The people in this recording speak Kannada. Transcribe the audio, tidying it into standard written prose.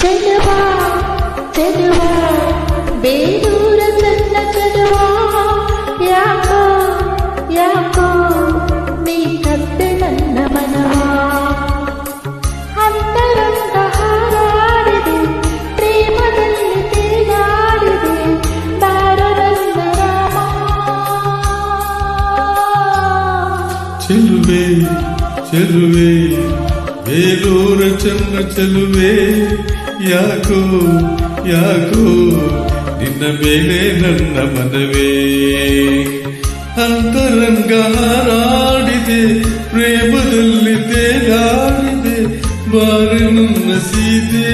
ಚೆಲುವಾ ಚೆಲುವಾ ಬೇರೂರ ಚಂದ ಚೆಲುವಾ ಯಾಕೋ ಯಾಕೋ ನೀ ಕತ್ತೆ ನನ್ನ ಮನವಾ ಅಂತರಂಗ ಹಾರಾಡಿದೆ ಪ್ರೇಮದಲ್ಲಿ ತೇಲಾಡಿದೆ ಬಾರೋ ನನ್ನ ರಾಮ ಚೆಲುವೆ ಚೆಲುವೆ ಬೇರೂರ ಚಂದ ಚೆಲುವೆ ಯಾಕೋ ಯಾಕೋ ನಿನ್ನ ಮೇಲೆ ನನ್ನ ಮನವೇ ಅಂತರಂಗ ಹಾರಾಡಿದೆ ಪ್ರೇಮದಲ್ಲಿ ತೇಲಾಡಿದೆ ಬಾರಿ ನನ್ನ ಸೀತೆ